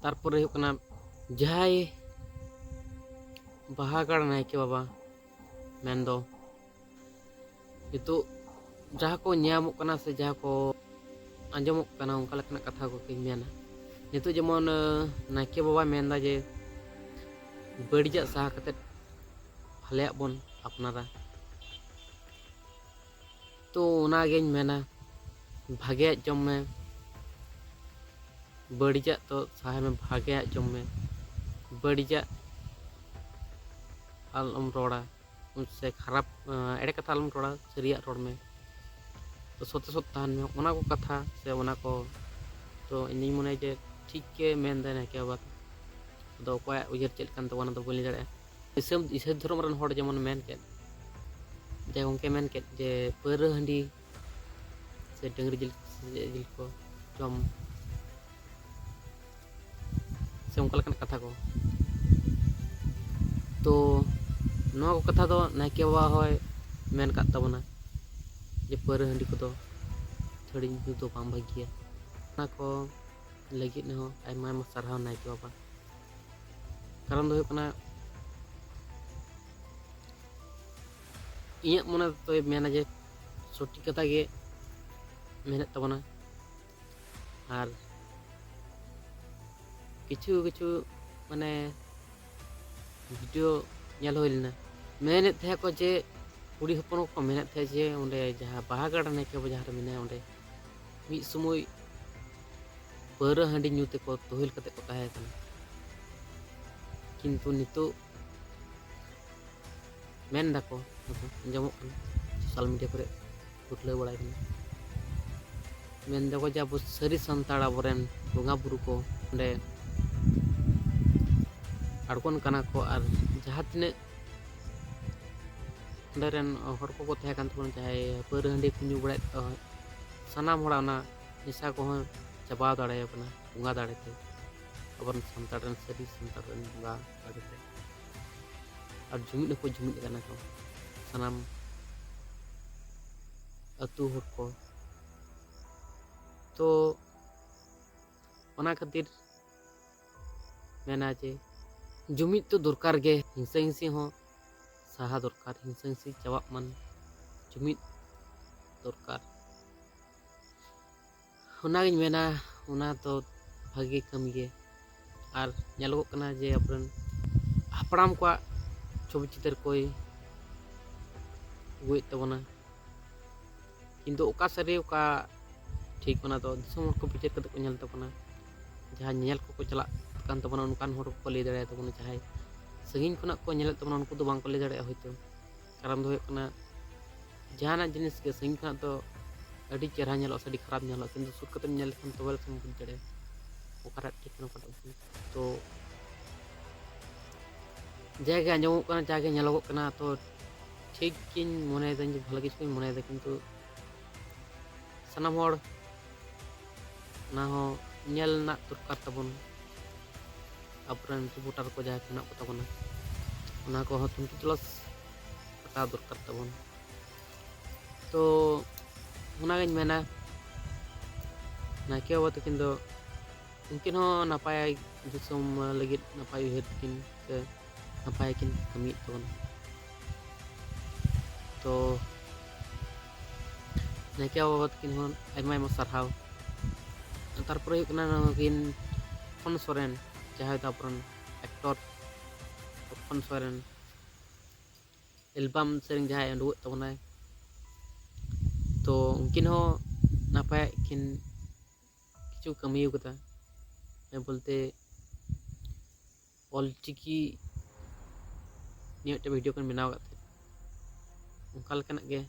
तारपरे जहाय बाहागढ़ नायके बाबा मेनदो नितो जहाँ को न्यामोग कना से जहाँ को आंजमोग कना उनका लेकना कथा को मेना नितो जेमन नायके बाबा मेनदा जे बड़िजा सहा कते भलेया बन अपनारा तो उनागेñ मेना भागे जम में बड़िजा तो सहा में भागे जम में बड़िजा आलम रोड़ा उनसे खराब एड़े कथा आलम रोड़ा सरिया रोड में तो सोते सोत तान में उना को कथा से उना को तो इन मने जे ठीक के मेन दे नायके बाबा तो अकोय उजर चेल कान तबना तो बलि दाड़े इसे धर्म रन हड़ जेमन मेन के जे उनके मेन के जे पर हंडी से डंगरी जिल को जम से उनका लेकन कथा को तो नवा को कथा दो नायके बाबा होय मेन का तबना जे पर हंडी को दो थोड़ी ᱧᱩ दो बाम भागिया ना को लगी ने हो आयमा आयमा सारहाव नायके बाबा कारण दो हुयुग कना इया मने तो मेना जे सठी कथा गे मेने तबना और किछु किछु माने वीडियो नेल होय लेना मेने थे को जे कुड़ी हपन को मेने थे जे ओंडे जहां बाहागढ़ नायके बाबा जहां मेने ओंडे मी समय पर हांडी ᱧᱩ ते को तोहिल कते को ताहे कना किंतु नितो मेन दाको अंजमोग कना सोशल मीडिया पर उठले बड़ाय कना मेन दाको जे अब सरी संताड़ अबरेन बोंगा बुरु को ओंडे आड़गोन कना को और जहां तिने अंडरेन हर को ताहे कान तबन जहाय पर हांडी को ᱧᱩ बड़ाय तो सानाम होड़ा ना निशा को चबा दाड़े कना बोंगा दाड़े ते अबरन संताड़न सरी संताड़न बोंगा दाड़े ते और जुमिद को जुमिद कना को सानाम अतु हर को तो ओना खातिर मेना जे जुमिद तो दरकार गे हिंसा हिंसी हो साहा दरकार हिंसा हिंसी चाबा मन जुमिद दरकार उनागिन मेना उना तो भागी कमी गे और नेलोग कना जे अपन हापड़ाम को छवि चित्र कोई गुई तबना किंतु ओका सरी ओका ठीक बना तो दिसम को पिक्चर कते को नेल तबना जहां नेल को चला कान तबना उनकान हर को ले दाड़े तबना जहां सगिन खना को नेल तबना उनको तो बांग को ले दाड़े होयतो कारण दो कना जहाना जिनिस के सगिन खना तो अड़ी चेहरा नेलो अड़ी खराब नेलो किंतु सुर कते नेल खन तो वेल सम बुझ दाड़े ओकारा ठीक न कटा तो जागे आंजमोग कना जागे नेलोग कना तो ठीक किन मने दन जे भले किछु मने दे किंतु सनाम हड़ ना हो नेल ना दरकार तबन अपरन रिपोर्टर को जहां खना को तबना उना को हो तुमकी क्लास पता दरकार तबन तो उनागिन मेना नायके बाबा तकिन दो उनकिन हो नापाय दिसम लगित नापाय उहेर किन से नापाय किन कमी तबन तो नायके बाबा तकिन हो आयमा आयमा सारहाव तारपरे हुयुग कना किन फन सोरेन जहां दा अपरन एक्टर फन सोरेन एल्बम सेरिंग जहां उडुग तबनाय तो उनकिन हो नापाय किन किछु कमी कता बोलते ऑलचिकी नियटे वीडियो कन बनाव करते उनका लेकन गे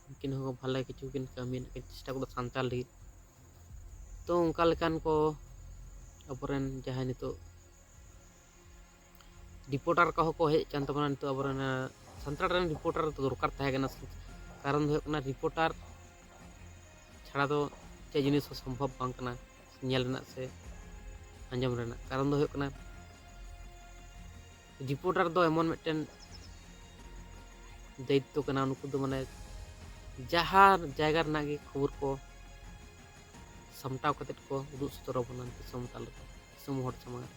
उनकिन हो भले किछु किन कमी के चेष्टा को सांताल ली तो उनका लेकन को अपरन जहां नितो रिपोर्टर का को हेज कान तबना नितो अपरन संताड़ रन रिपोर्टर तो दरकार ताहे कना कारण दो कना रिपोर्टर छाड़ा तो चे जिनिस संभव बांग कना नेल रना से आंजम रना कारण दो कना रिपोर्टर दो एमन मिटन दायित्व कना उनको दो माने जहां जायगा रना के खबर को सामटाव कते को उदुग सतरो बना दिसम ताल दिसोम हर समाज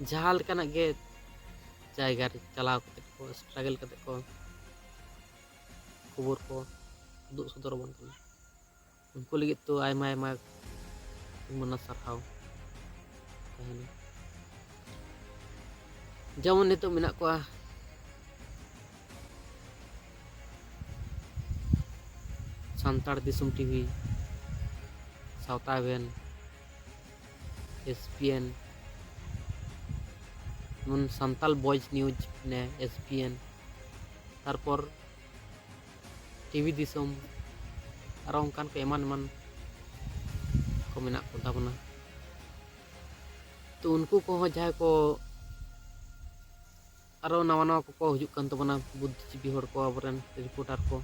जहाँ लेकानक गे जायगा रे चलाव कते को स्ट्रगल कते को खबर को उदुग सदर बन कना उनको लगे तो आयमा आयमा मना सारहाव तहना जेमन नितो मेना को सांतार दिसोम टीवी सावता एवेन SPN मन सांताल बॉयज न्यूज ने SPN तारपर टीवी दिसोम और उनकान को एमान एमान को मेना को ताबना तो उनको को जहाँ को आरो नवा नवा को हजुक कान ताबना बुद्धिजीवी हर को आबरन रिपोर्टर को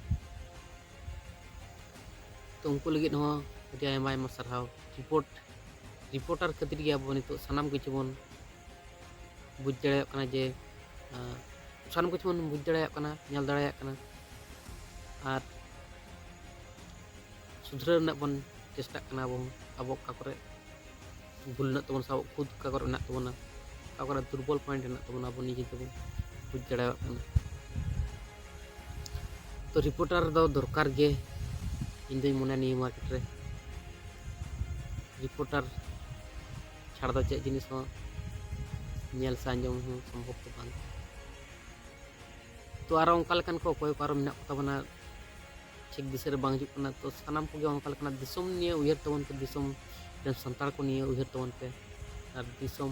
तो उनको लगे हो अति आयमा आयमा सारहाव रिपोर्टर खातिर गे अब नितो सानाम किछु बन बुझ दाड़ा कना जे सानाम किछु बन बुझ दाड़ा कना नेल दाड़ा कना और सुधर बन चेष्टा कना अब का करे भूल ना तबन साब खुद का करे ना तबना का करे दुर्बल पॉइंट ना तबना अब निजे तबन बुझ दाड़ा कना तो रिपोर्टर दो दरकार गे इन दो मने नहीं मार्केट रे रिपोर्टर छाड़ दो चेक जिनिस हो नेल सांजम हो संभव तो बांग तो आरो उनका लेकन को कोई पारो मेना ताबना ठीक दिशा रे बांग जुकना तो सानाम को गे उनका लेकन दिसोम निये उयहर तबन पे दिसोम रेन संताल को निये उयहर तबन पे और दिसोम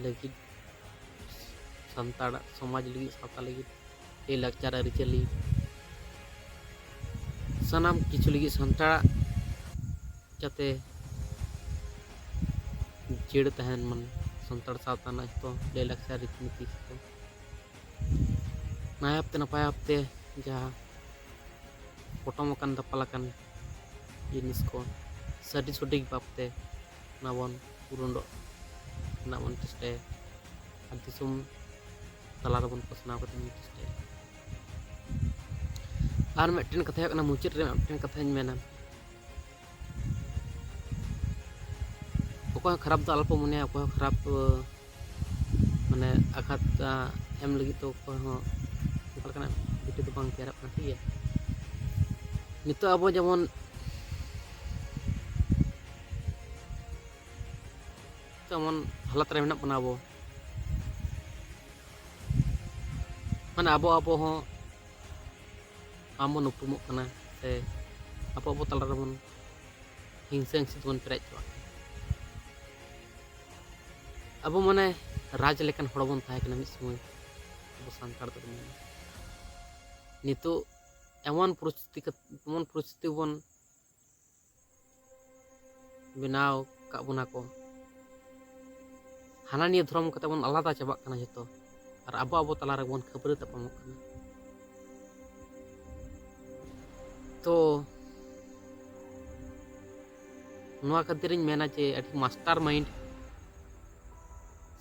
लगी संताल समाज लगी सावता लगी ए लाचार अरिचली सानाम किछु लगी संताल जाते जेड़ तहन मन संताल सावता ना तो ले लाचार रीतिनीति को नपाय हफ्ते जहाँ पटम दपालाकान जिनिस को साड़ी सठिक भावते नाबन पूरण नाबन चेष्टाया और दिसोम तलारबन पसनाव करते चेष्टाया और मिट्टन कथा मुचाद रे मिट्टन कथाñ मेना अकोय खराब तो अल्प मने अकोय खराब माने आघात एम लगी तो अकोय हो भिडियो तो बांग तैयार ठीक है नितो अब जेमन तेमन हालत रे मेना बना अब माने अब हो आम बन उपरुमोग कना से अब तला रे बन हिंसा हिंसी बन पेरेज चवा अब माने राज लेकान हड़ बन ताहे कना मिद समय अब सांतार दो नितो एमन परिस्थिति बन बनाव का बना को हाना निये धर्म कते बन आलादा चाबा कना जतो और अब तला रे बन खबरे तपमोग कना तो नवा खातिर मेना जे अति मास्टर माइंड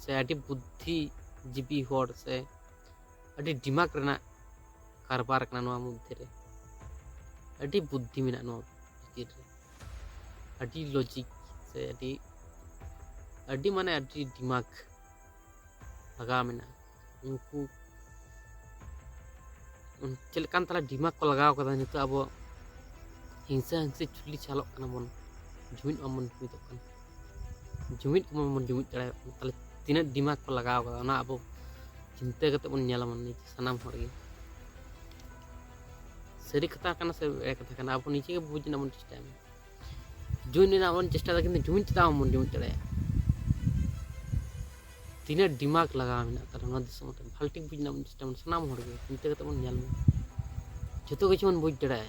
से अति बुद्धिजीवी हर से अति दिमाग रेना कारबार कना नवा मध्य रे अति बुद्धि मेना नवा भीतर रे अति लॉजिक से अति माने अति दिमाग लगा मेना उनको चलकान तला दिमाग को लगाव कदा नितो अब हिंसा हिंसी चुली चालक कना बन जुमिद मन जुमिद कन जुमिद को मन जुमिद दाड़ा तले तीना दिमाग को लगाव कदा ना अब चिंता कते बन नेला मन नि सनाम हर गे सरी कथा कना से ए कथा कना अब नीचे के बुझ ना मन चेष्टा जुमिद ना मन चेष्टा किंतु जुमिद ता मन जुमिद दाड़ा तीना दिमाग लगा मेना तार ना दिसम मत फाल्टिक बुझ ना मन चेष्टा मन सनाम हर गे चिंता कते बन नेल जतो किछु मन बुझ दाड़ा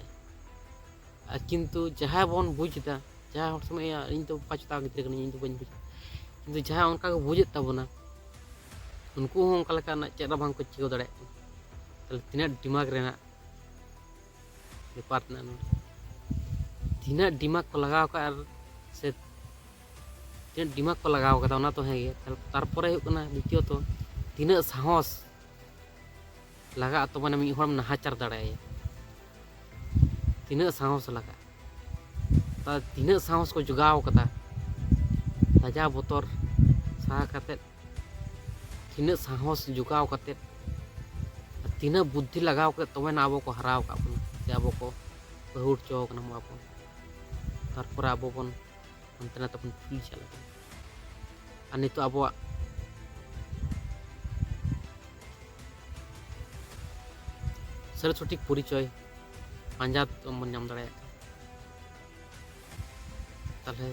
किंतु जहाँ बन बुझदा जहाँ हर समय इन तो पछता गिद्रे कनी इन तो बन बुझ किंतु जहाँ उनका को बुझे ताबना उनको हो उनका लेका ना चेरा बांग को चिको दाड़ा तले तीना दिमाग रेना बेपार ना तीना दिमाग को लगाव का से तीना दिमाग को लगाव का ना तो है तारपरे हुकना द्वितीय तो तीना साहस लगा तो माने मी हर नाहाचार दाड़ा तीना साहस लगा तीना साहस को जुगाव कदा लजा बतर सहा कते तीना साहस जुगाव कते तीना बुद्धि लगाव कते तबे ना अब को हराव का बन से अब को बहुड़ चौक ना अब तारपर अब बन अंतना तबन फुल चला और नितो अब सर परिचय पांजा बन नाम दाड़े ताले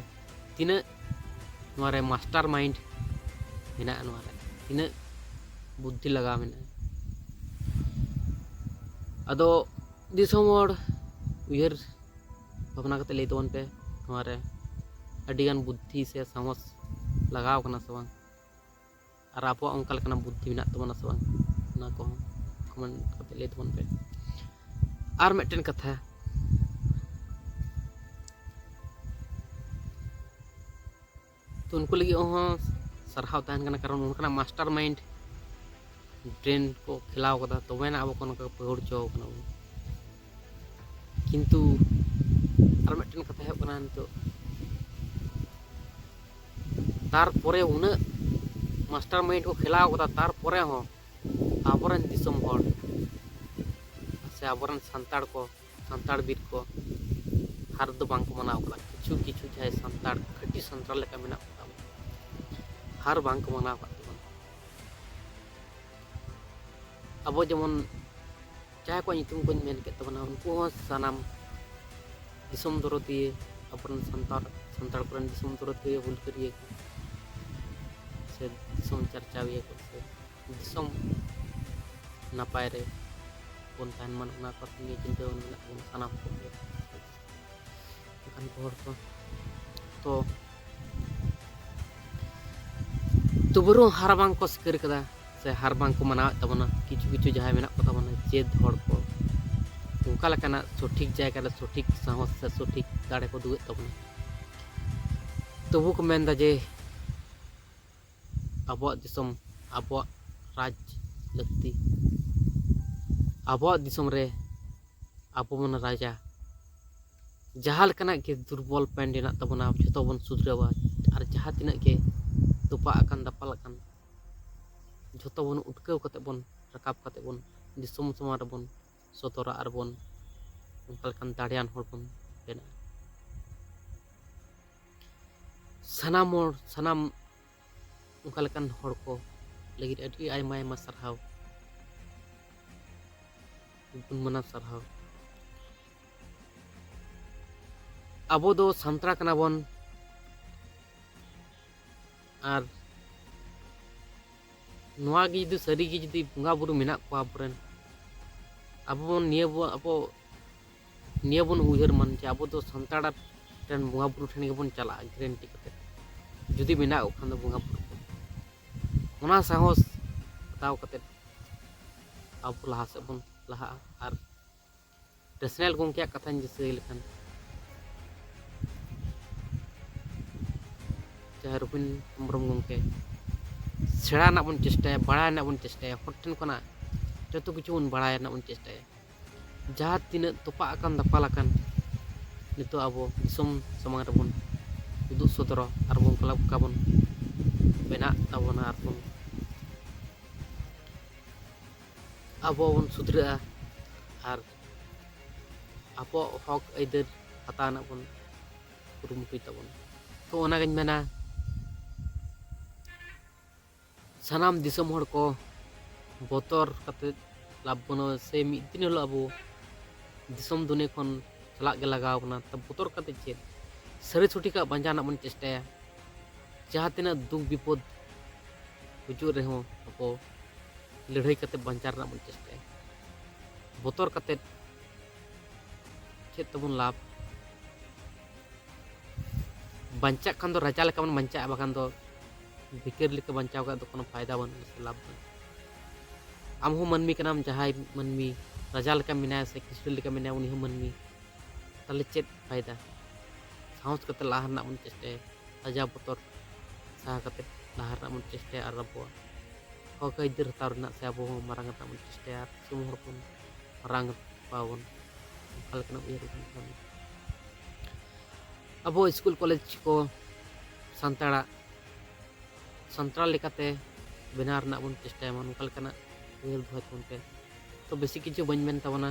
तीना मास्टर माइंड मेना तीना बुद्धि लगा मेना अदो दिसोम हर उयहर भावना कते लई तबन पे नोरे अडिगान बुद्धि से साहस लगाव कना से बांग और आप अंका लेकना बुद्धि मेना तबना से बांग ना को कमेंट कते लई तबन पे और मिटन कथा तो उनको लगी सरहाव तहन कना कारण उनका मास्टर माइंड ब्रेन को खिलाव कदा तबे ना अब को पहुड़ चो कना किंतु और मिटन कथा है कना तो तार परे उन मास्टर माइंड को खिलाव कदा तार परे हो आबरन दिसम हर से आबरन संताड़ को संताड़ बीर को हार दो बांग को मनाव कदा किछु किछु जाय संताड़ खटी संताड़ लेका मेना हार बांग को मनाव कदा अब जेमन चाहे को नितुम को मेन के तबना उनको सनाम दिसम दरदिए अपन संताड़ संताड़ करन दिसम दरदिए हुलकरिए से दिसम चर्चाविए को से दिसम नापाय रे बन तहन मन ना करनी चिंता बन सनाम को kan pohor to तो बरु हार बांग को सिकर कदा से हार बांग को मनाव तबना किछु किछु जहां मेना को तबना चेद हड़ को उनका लकना सठिक जायगा रे सठिक साहस से सठिक दाड़े को दुए तबना तबु को मेनदा जे अब दिसम अब राज लक्ति अब दिसम रे अब मन राजा जहाँ लेकना के दुर्बल पेंड हेना तबना जो बन सुधरावा और जहाँ तिना के तुपा अकान दापाल अकान जो बन उठकाव कते बन रकाब कते बन दिसम समाज रे बन सतरा और बन उनका लेकान दाड़ियान हर बन बेना सनाम उनका लेकान हर को लगी अडी आयमा आयमा सरहाव गुण मना सरहाव अब दो संतरा कना बन और नवा गी जुदी सारी गी जुदी बंगा बुरु मेना को आपरेन अब बन निया बन उयहर मन जे अब दो संताड़ टेन बंगा बुरु ठेन गे बन चला ग्रेंटी कते जुदी मेना खान दो बंगा बुरु ओना साहस ताव कते अब लहा से बन लहा और रेशनल गोंके कथा दिसै लेखान चाहे रुबिन हेम्ब्रम गोंके सेड़ा ना बन चेष्टाया बड़ाय ना बन चेष्टाया हर ठेन खना जतो किछु बन बड़ाय ना बन चेष्टाया जहाँ तीना तोपा अकान दापाल अकान नितो अब दिसम समाज रे बन उदुग सदर और बन कलाब का बन बेना ताबना और बन अब बन सुधरा और अब हक आइदर हता ना बन कुरुमुटुय ताबन तो ओना गन मेना सनाम दिसम हर को बतर कते लाभ बनो से मिद दिन हलो अब दिसम दुनिया खन चला गे लगाव बना तब बतर कते चेद सरी छुटी का बंजा ना बन चेष्टाया जहाँ तिना दुख विपद हुजू रे हो अब लड़ाई कते बंजार ना बन चेष्टाया बतर कते चेद तबन लाभ बंचा खान दो राजा लेका बन बंचा बखान दो भिकर लेका बंचाव का कोनो फायदा बन लाभ बन आम हो मनमी कनाम जहाय मनमी राजा लेका मिनाय से किसुर लेका मिनाय उनी हो मनमी ताले चेत फायदा साहस कते लाहर ना बन चेष्टाया राजा बतर सहा कते लाहर ना बन चेष्टाया और अब हक आइदर हताव रना से अब मारांग ना बन चेष्टाया सुम हर बन मारांग पावन कल कना उयहर बन ᱟᱵᱚ ᱥᱠᱩᱞ ᱠᱚᱞᱮᱡᱽ ᱠᱚ ᱥᱟᱱᱛᱟᱲ ᱞᱮᱠᱟᱛᱮ ᱵᱮᱱᱟᱣ ᱨᱮᱱᱟᱜ ᱵᱚᱱ ᱪᱮᱥᱴᱟᱭᱟ ᱚᱱᱠᱟ ᱞᱮᱠᱟᱱᱟᱜ ᱩᱭᱦᱟᱹᱨ ᱫᱚᱦᱚᱭ ᱛᱟᱵᱚᱱ ᱯᱮ᱾ ᱛᱚ ᱵᱮᱥᱤ ᱠᱤᱪᱷᱩ ᱵᱟᱹᱧ ᱢᱮᱱ ᱛᱟᱵᱚᱱᱟ,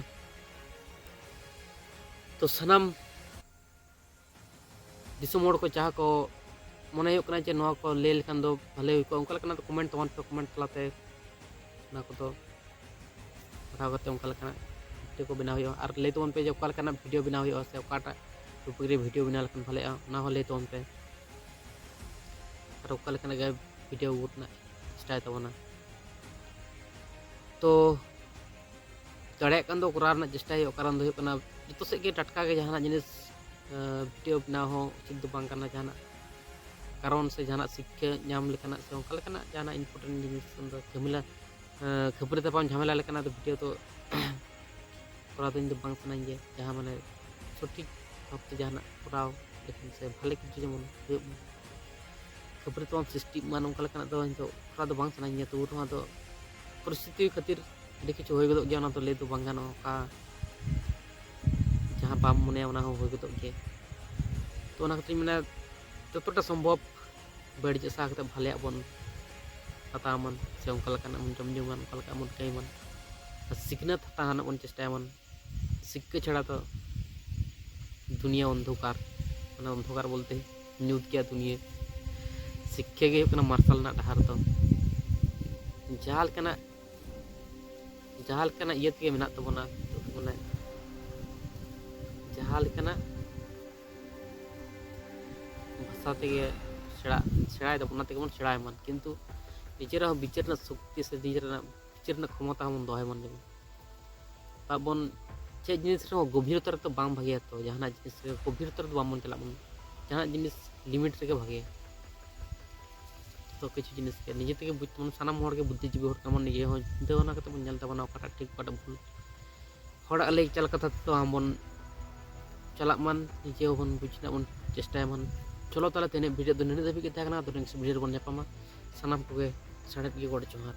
ᱛᱚ ᱥᱟᱱᱟᱢ ᱫᱤᱥᱚᱢ ᱦᱚᱲ ko ᱡᱟᱦᱟᱸ ko ᱢᱚᱱᱮ ᱦᱩᱭᱩᱜ ᱠᱟᱱᱟ ᱡᱮ ᱱᱚᱣᱟ ᱠᱚ ᱞᱟᱹᱭ ᱞᱮᱠᱷᱟᱱ ᱫᱚ ᱵᱷᱟᱞᱮ ᱦᱩᱭ ᱠᱚᱜᱼᱟ, ᱚᱱᱠᱟ ᱞᱮᱠᱟᱱᱟᱜ ᱠᱚᱢᱮᱱᱴ ᱛᱟᱵᱚᱱ ᱯᱮ, ᱠᱚᱢᱮᱱᱴ ᱛᱟᱞᱟᱛᱮ ᱚᱱᱟ ᱠᱚᱫᱚ ᱯᱟᱲᱦᱟᱣ ᱠᱟᱛᱮ ᱚᱱᱠᱟ ᱞᱮᱠᱟᱱᱟᱜ ᱵᱷᱤᱰᱤᱭᱳ ᱠᱚ ᱵᱮᱱᱟᱣ ᱦᱩᱭᱩᱜᱼᱟ᱾ ᱟᱨ ᱞᱟᱹᱭ ᱛᱟᱵᱚᱱ ᱯᱮ ᱡᱮ ᱚᱠᱟ ᱞᱮᱠᱟᱱᱟᱜ ᱵᱷᱤᱰᱤᱭᱳ ᱵᱮᱱᱟᱣ ᱦᱩᱭᱩᱜᱼᱟ ᱥᱮ ᱚᱠᱟᱴᱟᱜ ᱴᱚᱯᱤᱠ ᱨᱮ ᱵᱷᱤᱰᱤᱭᱳ ᱵᱮᱱᱟᱣ ᱞᱮᱠᱷᱟᱱ ᱵᱷᱟᱞᱮᱜᱼᱟ, ᱚᱱᱟ ᱦᱚᱸ ᱞᱟᱹᱭ ᱛᱟᱵᱚᱱ ᱯᱮ᱾ ᱟᱨ ᱚᱠᱟ ᱞᱮᱠᱟᱱᱟᱜ ᱜᱮ ᱵᱷᱤᱰᱤᱭᱳ ᱨᱮᱱᱟᱜ ᱪᱮᱥᱴᱟᱭ ᱛᱟᱵᱚᱱᱟ, ᱛᱚ ᱫᱟᱲᱮᱭᱟᱜ ᱠᱷᱟᱱ ᱫᱚ ᱠᱚᱨᱟᱣ ᱨᱮᱱᱟᱜ ᱪᱮᱥᱴᱟᱭ ᱦᱩᱭᱩᱜᱼᱟ᱾ ᱠᱟᱨᱚᱱ ᱫᱚ ᱦᱩᱭᱩᱜ ᱠᱟᱱᱟ ᱡᱚᱛᱚ ᱥᱮᱫ ᱜᱮ ᱴᱟᱴᱠᱟ ᱜᱮ ᱡᱟᱦᱟᱱᱟᱜ ᱡᱤᱱᱤᱥ ᱵᱷᱤᱰᱤᱭᱳ ᱵᱮᱱᱟᱣ ᱦᱚᱸ ᱩᱪᱤᱛ ᱫᱚ ᱵᱟᱝ ᱠᱟᱱᱟ᱾ ᱡᱟᱦᱟᱱᱟᱜ karon se jahanak sikhe nyam lekanak se ongka lekanak jahanak important jinis undo jhamela khabar tapam jhamela lekanak do video to koraw do bang sanañ ge jaha mane sothik bhabte jahanak koraw lekin se bhale kichu jemon huyuk ma khabar tapam srishti man ongka lekanak do into koraw do bang sanañ ge to uro do परिस्थिति खातिर ᱟᱹᱰᱤ ᱠᱤᱪᱷᱩ ᱦᱩᱭ ᱜᱚᱫᱚᱜ ᱜᱮᱭᱟ, ᱚᱱᱟ ᱫᱚ ᱞᱟᱹᱭ ᱫᱚ ᱵᱟᱝ ᱜᱟᱱᱚᱜᱼᱟ, ᱚᱠᱟ ᱡᱟᱦᱟᱸ ᱵᱟᱢ ᱢᱚᱱᱮᱭᱟ ᱚᱱᱟ ᱦᱚᱸ ᱦᱩᱭ ᱜᱚᱫᱚᱜ ᱜᱮᱭᱟ। ᱛᱚ ᱚᱱᱟ ᱠᱷᱟᱹᱛᱤᱨ ᱢᱟᱱᱮ ᱡᱚᱛᱚᱴᱟ ᱥᱚᱢᱵᱷᱚᱵ ᱵᱟᱹᱲᱤᱡ ᱥᱟᱦᱟ ᱠᱟᱛᱮ ᱵᱷᱟᱞᱮᱭᱟᱜ ᱵᱚᱱ ᱦᱟᱛᱟᱣ ᱢᱟᱱ ᱥᱮ ᱚᱱᱠᱟ ᱞᱮᱠᱟᱱᱟᱜ ᱵᱚᱱ ᱡᱚᱢ ᱧᱩᱢᱟᱱ, ᱚᱱᱠᱟ ᱞᱮᱠᱟᱱᱟᱜ ᱵᱚᱱ ᱠᱟᱹᱢᱤ ᱢᱟᱱ, ᱥᱤᱠᱷᱱᱟᱹᱛ ᱦᱟᱛᱟᱣ ᱨᱮᱱᱟᱜ ᱵᱚᱱ ᱪᱮᱥᱴᱟᱭᱟᱵᱚᱱ। শিক্ষা ছাড়া তো দুনিয়া অন্ধকার, মানে অন্ধকার বলতে ᱧᱩᱛ ᱜᱮᱭᱟ ᱫᱩᱱᱤᱭᱟᱹ। শিক্ষা ᱜᱮ ᱦᱩᱭᱩᱜ ᱠᱟᱱᱟ ᱢᱟᱨᱥᱟᱞ ᱨᱮᱱᱟᱜ ᱰᱟᱦᱟᱨ ᱫᱚ। ᱡᱟᱦᱟᱸ ᱞᱮᱠᱟᱱᱟᱜ ᱤᱭᱟᱹ ᱛᱮᱜᱮ ᱢᱮᱱᱟᱜ ᱛᱟᱵᱚᱱᱟ, ᱢᱟᱱᱮ ᱡᱟᱦᱟᱸ ᱞᱮᱠᱟᱱᱟᱜ ᱵᱷᱟষᱟ ᱛᱮᱜᱮ ᱥᱮᱬᱟᱭ ᱫᱟᱵᱚᱱ ᱚᱱᱟ ᱛᱮᱜᱮ ᱵᱚᱱ ᱥᱮᱬᱟᱭ ᱢᱟ, ᱠᱤᱱᱛᱩ ᱱᱤᱡᱮᱨᱟᱜ ᱦᱚᱸ ᱵᱤᱪᱟᱹᱨ ᱨᱮᱱᱟᱜ ᱥᱚᱠᱛᱤ ᱥᱮ ᱱᱤᱡᱮᱨᱟᱜ ᱵᱤᱪᱟᱹᱨ ᱨᱮᱱᱟᱜ ᱠᱷᱚᱢᱚᱛᱟ ᱦᱚᱸᱵᱚᱱ ᱫᱚᱦᱚᱭ ᱢᱟ। ᱡᱮᱢᱚᱱ ᱟᱵᱚᱱ ᱪᱮᱫ ᱡᱤᱱᱤस ᱨᱮᱦᱚᱸ ᱜᱚᱵᱷᱤᱨᱚᱛᱟ ᱨᱮᱛᱚ ᱵᱟᱝ ᱵᱷᱟᱜᱮᱭᱟ, ᱛᱚ ᱡᱟᱦᱟᱱᱟᱜ ᱡᱤᱱᱤस ᱨᱮ ᱜᱚᱵᱷᱤᱨᱚᱛᱟ ᱨᱮᱫᱚ ᱵᱟᱝᱵᱚᱱ ᱪᱟᱞᱟᱜ ᱵᱚᱱ, ᱡᱟᱦᱟᱱᱟᱜ ᱡᱤᱱᱤस ᱞᱤᱢᱤᱴ ᱨᱮᱜᱮ ᱵᱷᱟᱜᱮᱭᱟ। ᱛᱚ ᱠᱤᱪᱷᱩ ᱡᱤᱱᱤस ᱜᱮ ᱱᱤᱡᱮ ᱛᱮᱜᱮ ᱵᱩᱡᱽ ᱛᱟᱵᱚᱱ, ᱥᱟᱱᱟᱢ ᱦᱚᱲ ᱜᱮ ᱵᱩᱫᱽᱫᱷᱤᱡᱤᱵᱤ ᱦᱚᱲ ᱠᱟᱱᱟ ᱵᱚᱱ, ᱱᱤᱡᱮ ᱦᱚᱸ ᱪᱤᱱᱛᱟᱹ ᱵᱷᱟᱵᱽᱱᱟ ᱠᱟᱛᱮ ᱵᱚᱱ ᱧᱮᱞ ᱛᱟᱵᱚᱱᱟ ᱚᱠᱟᱴᱟᱜ ᱴᱷᱤᱠ ᱚᱠᱟᱴᱟᱜ ᱵᱷᱩᱞ। ᱦᱚᱲᱟᱜ ᱞᱟᱹᱭ ᱪᱟᱞ ᱠᱟᱛᱷᱟ ᱛᱮᱫᱚ ᱟᱢᱵᱚᱱ ᱪᱟᱞᱟᱜ ᱢᱟᱱ, ᱱᱤᱡᱮ ᱦᱚᱸᱵᱚᱱ ᱵᱩᱡᱽ ᱨᱮᱱᱟᱜ ᱵᱚᱱ ᱪᱮᱥᱴᱟᱭ ᱢᱟᱱ। ᱪᱚᱞᱚ ᱛᱟᱦᱚᱞᱮ ᱛᱮᱦᱮᱧᱟᱜ ᱵᱷᱤᱰᱤᱭᱳ ᱫᱚ ᱱᱤᱱᱟᱹᱜ ᱫᱷᱟᱹᱵᱤᱡ ᱜᱮ ᱛᱟᱦᱮᱸ ᱠᱟᱱᱟ। ᱱᱮᱠᱥᱴ ᱵᱷᱤᱰᱤᱭᱳ ᱨᱮᱵᱚᱱ ᱧᱟᱯᱟᱢᱟ। ᱥᱟᱱᱟᱢ ᱠᱚᱜᱮ ᱥᱟᱬᱮᱫ ᱜᱮ ᱜᱚᱰ ᱡᱚᱦᱟᱨ।